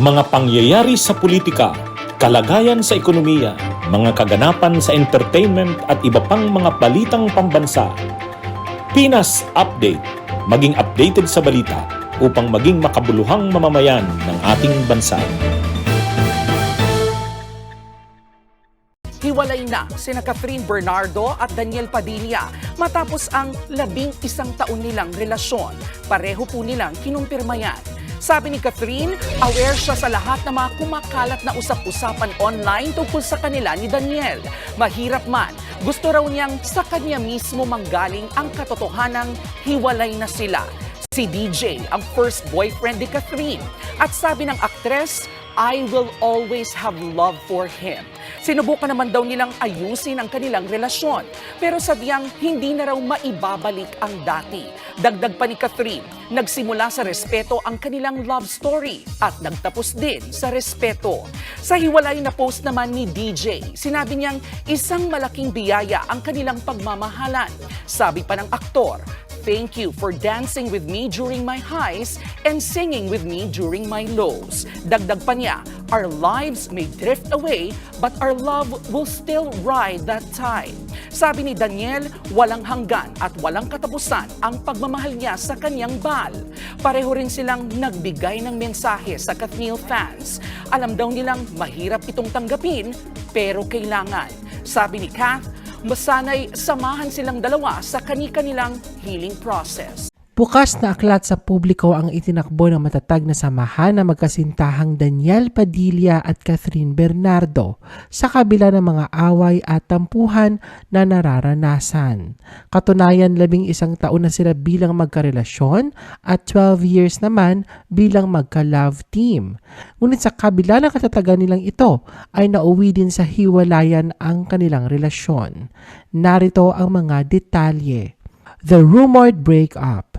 Mga pangyayari sa politika, kalagayan sa ekonomiya, mga kaganapan sa entertainment at iba pang mga balitang pambansa. Pinas Update, maging updated sa balita upang maging makabuluhang mamamayan ng ating bansa. Hiwalay na sina Catherine Bernardo at Daniel Padilla matapos ang 11 taon nilang relasyon. Pareho po nilang kinumpirma yan. Sabi ni Catherine, aware siya sa lahat ng mga kumakalat na usap-usapan online tungkol sa kanila ni Daniel. Mahirap man, gusto raw niyang sa kanya mismo manggaling ang katotohanang hiwalay na sila. Si DJ ang first boyfriend ni Catherine. At sabi ng aktres, I will always have love for him. Sinubukan naman daw nilang ayusin ang kanilang relasyon, pero sadyang hindi na raw maibabalik ang dati. Dagdag pa ni Catherine, nagsimula sa respeto ang kanilang love story at nagtapos din sa respeto. Sa hiwalay na post naman ni DJ, sinabi niyang isang malaking biyaya ang kanilang pagmamahalan. Sabi pa ng aktor, thank you for dancing with me during my highs and singing with me during my lows. Dagdag pa niya, our lives may drift away but our love will still ride that tide. Sabi ni Daniel, walang hanggan at walang katapusan ang pagmamahal niya sa kanyang bahal. Pareho rin silang nagbigay ng mensahe sa Kathniel fans. Alam daw nilang mahirap itong tanggapin pero kailangan. Sabi ni Kath, masanay samahan silang dalawa sa kani-kanilang healing process. Bukas na aklat sa publiko ang itinakbo ng matatag na samahan na magkasintahang Daniel Padilla at Catherine Bernardo sa kabila ng mga away at tampuhan na nararanasan. Katunayan, 11 taon na sila bilang magkarelasyon at 12 years naman bilang magka-love team. Ngunit sa kabila ng katatagan nilang ito ay nauwi din sa hiwalayan ang kanilang relasyon. Narito ang mga detalye. The rumored breakup.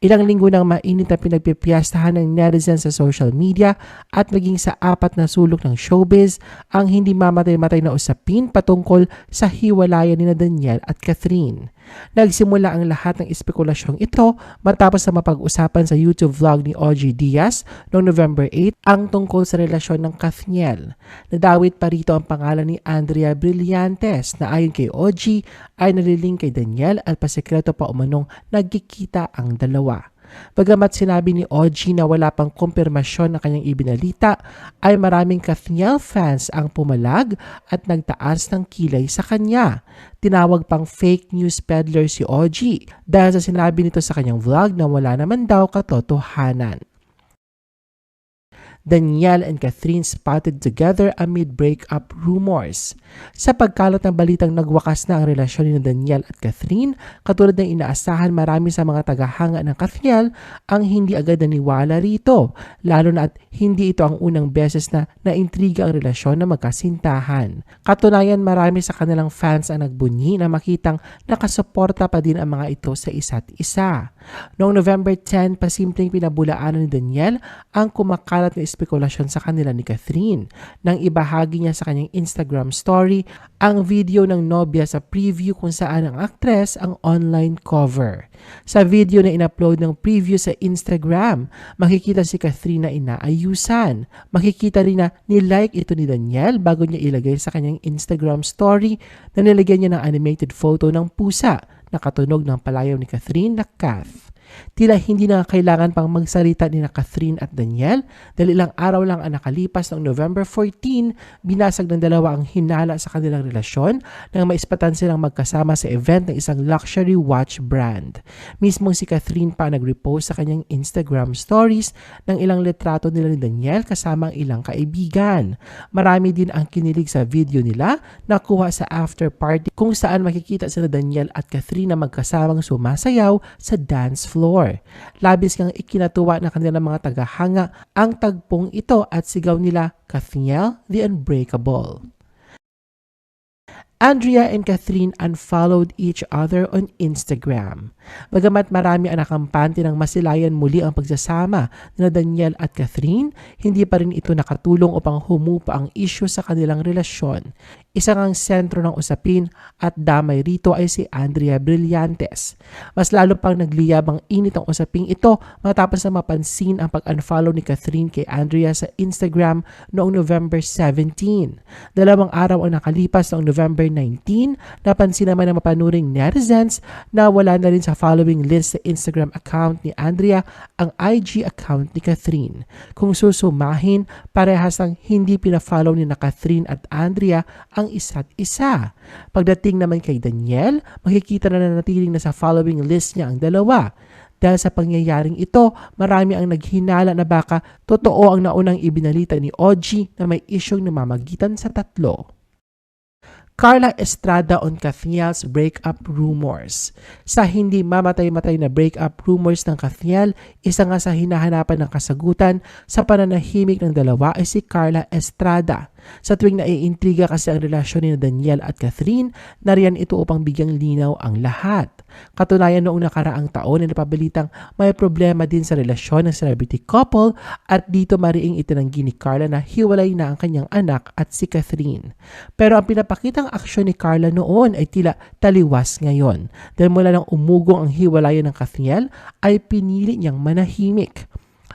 Ilang linggo nang mainit na pinagpipiyastahan ng netizens sa social media at maging sa apat na sulok ng showbiz ang hindi mamatay-matay na usapin patungkol sa hiwalayan ni Daniel at Catherine. Nagsimula ang lahat ng espekulasyong ito matapos na mapag-usapan sa YouTube vlog ni OG Diaz noong November 8 ang tungkol sa relasyon ng Kathniel. Nadawit pa rito ang pangalan ni Andrea Brillantes na ayon kay OG ay naliling kay Daniel at pasekreto pa umanong nagkikita ang dalawa. Bagamat sinabi ni OG na wala pang kumpirmasyon na kanyang ibinalita, ay maraming Kathniel fans ang pumalag at nagtaas ng kilay sa kanya. Tinawag pang fake news peddler si OG dahil sa sinabi nito sa kanyang vlog na wala naman daw katotohanan. Daniel and Catherine spotted together amid breakup rumors. Sa pagkalat ng balitang nagwakas na ang relasyon ni Daniel at Catherine, katulad ng inaasahan, marami sa mga tagahanga ng Kathniel ang hindi agad naniwala rito, lalo na at hindi ito ang unang beses na naintriga ang relasyon na magkasintahan. Katunayan, marami sa kanilang fans ang nagbunyi na makitang nakasuporta pa din ang mga ito sa isa't isa. Noong November 10, pasimpleng pinabulaanan ni Daniel ang kumakalat na spekulasyon sa kanila ni Catherine nang ibahagi niya sa kanyang Instagram story ang video ng nobya sa preview kung saan ang aktres ang online cover. Sa video na in-upload ng preview sa Instagram, makikita si Catherine na inaayusan. Makikita rin na nilike ito ni Daniel bago niya ilagay sa kanyang Instagram story na nilagyan niya ng animated photo ng pusa na katunog ng palayaw ni Catherine na Kath. Tila hindi na kailangan pang magsalita ni Catherine at Daniel dahil ilang araw lang ang nakalipas noong November 14, binasag ng dalawa ang hinala sa kanilang relasyon nang maispatan silang magkasama sa event ng isang luxury watch brand. Mismong si Catherine pa nag-repost sa kanyang Instagram stories ng ilang litrato nila ni Daniel kasama ang ilang kaibigan. Marami din ang kinilig sa video nila na kuha sa after party kung saan makikita sila Daniel at Catherine na magkasamang sumasayaw sa dance floor. Labis kang ikinatuwa na kanilang mga tagahanga ang tagpong ito at sigaw nila, Kathniel the Unbreakable. Andrea and Catherine unfollowed each other on Instagram. Bagamat marami ang nakampante ng masilayan muli ang pagsasama ni Daniel at Catherine, hindi pa rin ito nakatulong upang humupa ang issue sa kanilang relasyon. Isang ang sentro ng usapin at damay rito ay si Andrea Brillantes. Mas lalo pang nagliyab ang init ang usaping ito matapos na mapansin ang pag-unfollow ni Catherine kay Andrea sa Instagram noong November 17. 2 araw ang nakalipas noong November 19, napansin naman ng mapanuring netizens na wala na rin sa following list sa Instagram account ni Andrea ang IG account ni Catherine. Kung susumahin, parehas ang hindi pina-follow ni na Catherine at Andrea ang isa't isa. Pagdating naman kay Daniel, makikita na nanatiling na sa following list niya ang dalawa. Dahil sa pangyayaring ito, marami ang naghinala na baka totoo ang naunang ibinalita ni OG na may isyong namamagitan sa tatlo. Carla Estrada on Katniel's breakup rumors. Sa hindi mamatay-matay na breakup rumors ng Katniel, isa nga sa hinahanapan ng kasagutan sa pananahimik ng dalawa ay si Carla Estrada. Sa tuwing naiintriga kasi ang relasyon ni Daniel at Catherine, nariyan ito upang bigyang linaw ang lahat. Katunayan noong nakaraang taon ay napabalitang may problema din sa relasyon ng celebrity couple at dito mariing itinanggi ni Carla na hiwalay na ang kanyang anak at si Catherine. Pero ang pinapakitang aksyon ni Carla noon ay tila taliwas ngayon dahil mula nang umugong ang hiwalayan ng Catniel ay pinili niyang manahimik.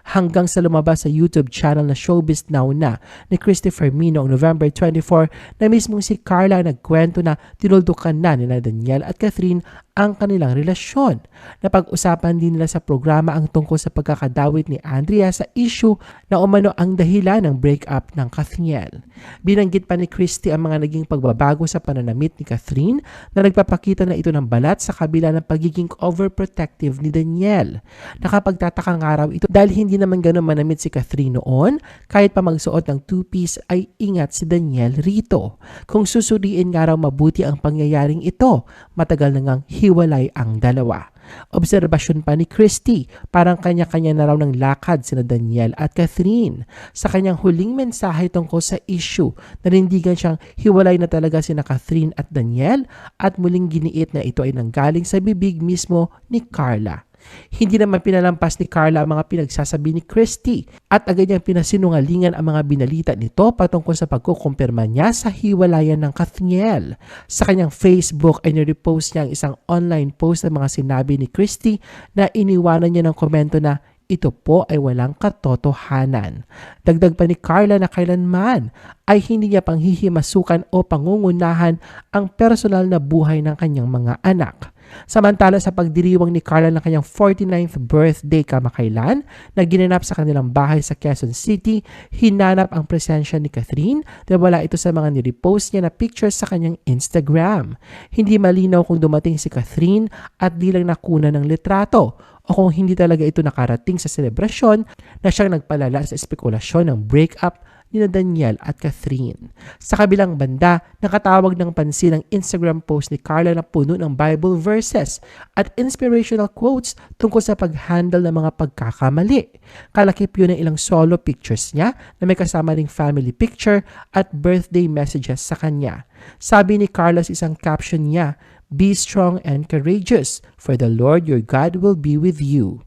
Hanggang sa lumabas sa YouTube channel na Showbiz Now na ni Christopher Mino noong November 24 na mismong si Carla nagkwento na tinuldukan na ni Daniel at Catherine ang kanilang relasyon. Napag-usapan din nila sa programa ang tungkol sa pagkakadawit ni Andrea sa issue na umano ang dahilan ng breakup ng Katniel. Binanggit pa ni Christy ang mga naging pagbabago sa pananamit ni Catherine na nagpapakita na ito ng balat sa kabila ng pagiging overprotective ni Daniel. Nakapagtataka nga raw ito dahil hindi naman gano'n manamit si Catherine noon, kahit pa magsuot ng two-piece ay ingat si Daniel rito. Kung susuriin nga raw mabuti ang pangyayaring ito, matagal na ngang hiwalay ang dalawa. Obserbasyon pa ni Christy, parang kanya-kanya na raw ng lakad sina Daniel at Catherine. Sa kanyang huling mensahe tungkol sa issue, nanindigan siyang hiwalay na talaga sina Catherine at Daniel at muling giniit na ito ay nanggaling sa bibig mismo ni Carla. Hindi naman pinalampas ni Carla ang mga pinagsasabi ni Christy at agad niyang pinasinungalingan ang mga binalita nito patungkol sa pagkukumpirma niya sa hiwalayan ng Katniel. Sa kanyang Facebook ay nirepost niya ang isang online post ng mga sinabi ni Christy na iniwanan niya ng komento na ito po ay walang katotohanan. Dagdag pa ni Carla na kailanman ay hindi niya panghihimasukan o pangungunahan ang personal na buhay ng kanyang mga anak. Samantala sa pagdiriwang ni Carla ng kanyang 49th birthday kamakailan na ginanap sa kanilang bahay sa Quezon City, hinanap ang presensya ni Catherine dahil wala ito sa mga nirepost niya na pictures sa kanyang Instagram. Hindi malinaw kung dumating si Catherine at di lang nakuna ng litrato o kung hindi talaga ito nakarating sa selebrasyon na siyang nagpalala sa espekulasyon ng breakup ni Daniel at Catherine. Sa kabilang banda, nakatawag ng pansin ang Instagram post ni Carla na puno ng Bible verses at inspirational quotes tungkol sa pag-handle ng mga pagkakamali. Kalakip yun ng ilang solo pictures niya na may kasama ring family picture at birthday messages sa kanya. Sabi ni Carla sa isang caption niya, "Be strong and courageous, for the Lord your God will be with you."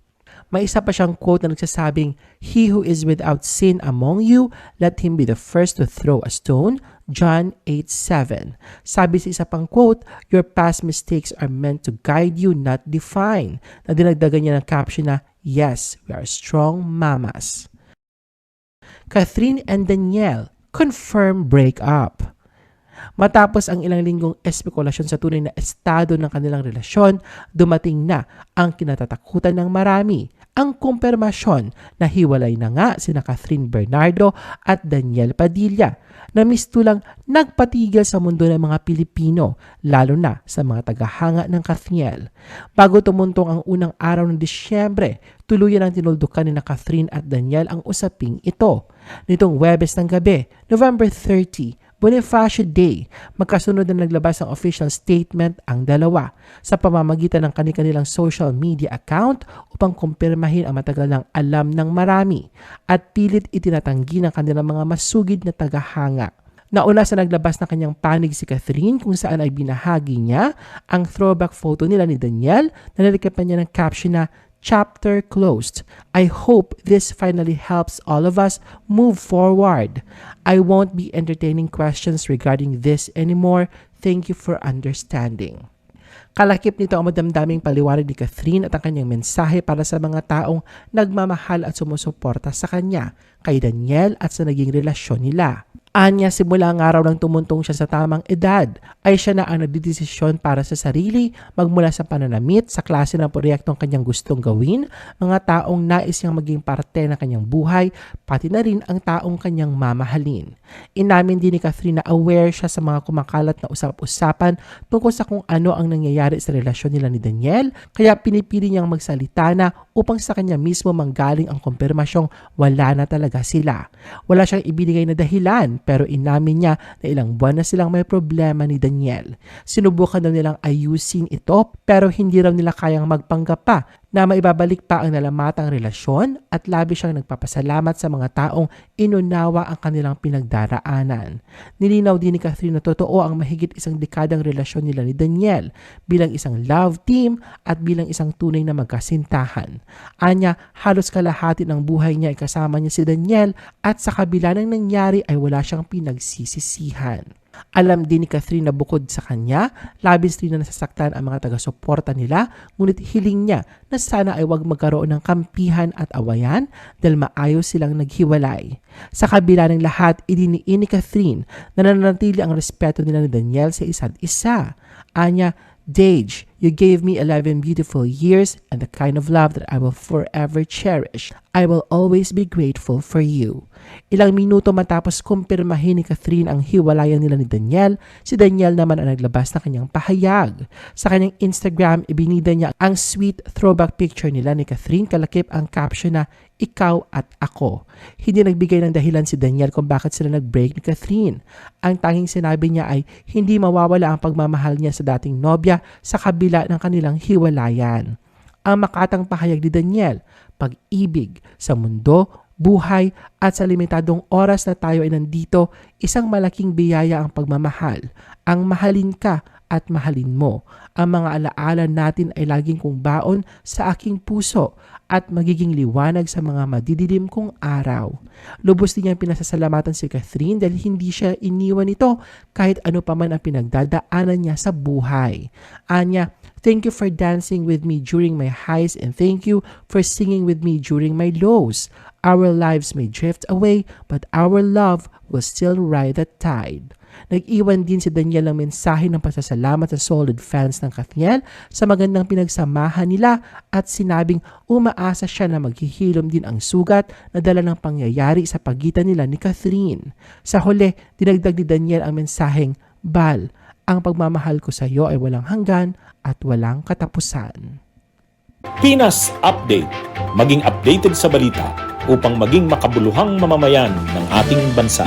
May isa pa siyang quote na nagsasabing, "He who is without sin among you, let him be the first to throw a stone." John 8:7. Sabi sa isa pang quote, "Your past mistakes are meant to guide you, not define." Na dinagdagan niya ng caption na, "Yes, we are strong mamas." Catherine and Daniel confirm breakup. Matapos ang ilang linggong espekulasyon sa tunay na estado ng kanilang relasyon, dumating na ang kinatatakutan ng marami, ang kumpirmasyon na hiwalay na nga sina Catherine Bernardo at Daniel Padilla, na mistulang nagpatigil sa mundo ng mga Pilipino, lalo na sa mga tagahanga ng Katniel. Bago tumuntong ang unang araw ng Disyembre, tuluyan ang tinuldukan ni Catherine at Daniel ang usaping ito. Nitong Huwebes ng gabi, November 30, Bonifacio Day, magkasunod na naglabas ng official statement ang dalawa sa pamamagitan ng kanilang social media account upang kumpirmahin ang matagal ng alam ng marami at pilit itinatanggi ng kanilang mga masugid na tagahanga. Nauna sa naglabas ng kanyang panig si Catherine kung saan ay binahagi niya ang throwback photo nila ni Daniel na nilikapan niya ng caption na "Chapter closed. I hope this finally helps all of us move forward. I won't be entertaining questions regarding this anymore. Thank you for understanding." Kalakip nito ang madamdaming paliwanag ni Catherine at ang kanyang mensahe para sa mga taong nagmamahal at sumusuporta sa kanya, kay Daniel at sa naging relasyon nila. Anya, simula ang araw nang tumuntong siya sa tamang edad, ay siya na ang nagdidesisyon para sa sarili, magmula sa pananamit, sa klase ng proyektong kanyang gustong gawin, mga taong nais niyang maging parte ng kanyang buhay, pati na rin ang taong kanyang mamahalin. Inamin din ni Catherine na aware siya sa mga kumakalat na usap-usapan tungkol sa kung ano ang nangyayari sa relasyon nila ni Daniel, kaya pinipili niyang magsalita na upang sa kanya mismo manggaling ang kumpirmasyong wala na talaga sila. Wala siyang ibinigay na dahilan, pero inamin niya na ilang buwan na silang may problema ni Daniel. Sinubukan daw nilang ayusin ito, pero hindi raw nila kayang magpanggap pa na maibabalik pa ang nalamatang relasyon, at labi siyang nagpapasalamat sa mga taong inunawa ang kanilang pinagdaraanan. Nilinaw din ni Catherine na totoo ang mahigit isang dekadang relasyon nila ni Daniel bilang isang love team at bilang isang tunay na magkasintahan. Anya, halos kalahati ng buhay niya ay kasama niya si Daniel, at sa kabila ng nangyari ay wala siyang pinagsisisihan. Alam din ni Catherine na bukod sa kanya, labis rin na nasasaktan ang mga taga-suporta nila, ngunit hiling niya na sana ay huwag magkaroon ng kampihan at awayan dahil maayos silang naghiwalay. Sa kabila ng lahat, idiniin ni Catherine na nananatili ang respeto nila ni Daniel sa isa't isa. Anya, "Dage, you gave me 11 beautiful years and the kind of love that I will forever cherish. I will always be grateful for you." Ilang minuto matapos kumpirmahin ni Catherine ang hiwalayan nila ni Daniel, si Daniel naman ang naglabas ng kanyang pahayag. Sa kanyang Instagram, ibinida niya ang sweet throwback picture nila ni Catherine, kalakip ang caption na "Ikaw at ako." Hindi nagbigay ng dahilan si Daniel kung bakit sila nag-break ni Catherine. Ang tanging sinabi niya ay hindi mawawala ang pagmamahal niya sa dating nobya sa kabila ng kanilang hiwalayan. Ang makatang pahayag ni Daniel, pag-ibig sa mundo, buhay at sa limitadong oras na tayo ay nandito, isang malaking biyaya ang pagmamahal. Ang mahalin ka at mahalin mo. Ang mga alaala natin ay laging kong baon sa aking puso at magiging liwanag sa mga madidilim kong araw. Lubos din niyang pinasasalamatan si Catherine dahil hindi siya iniwan nito kahit ano pa man ang pinagdadaanan niya sa buhay. Anya, "Thank you for dancing with me during my highs and thank you for singing with me during my lows. Our lives may drift away, but our love will still ride the tide." Nag-iwan din si Daniel ng mensahe ng pasasalamat sa solid fans ng Katniel sa magandang pinagsamahan nila, at sinabing umaasa siya na maghihilom din ang sugat na dala ng pangyayari sa pagitan nila ni Catherine. Sa huli, dinagdag ni Daniel ang mensaheng, "Bal, ang pagmamahal ko sa iyo ay walang hanggan at walang katapusan." Pinas Update. Maging updated sa balita upang maging makabuluhang mamamayan ng ating bansa.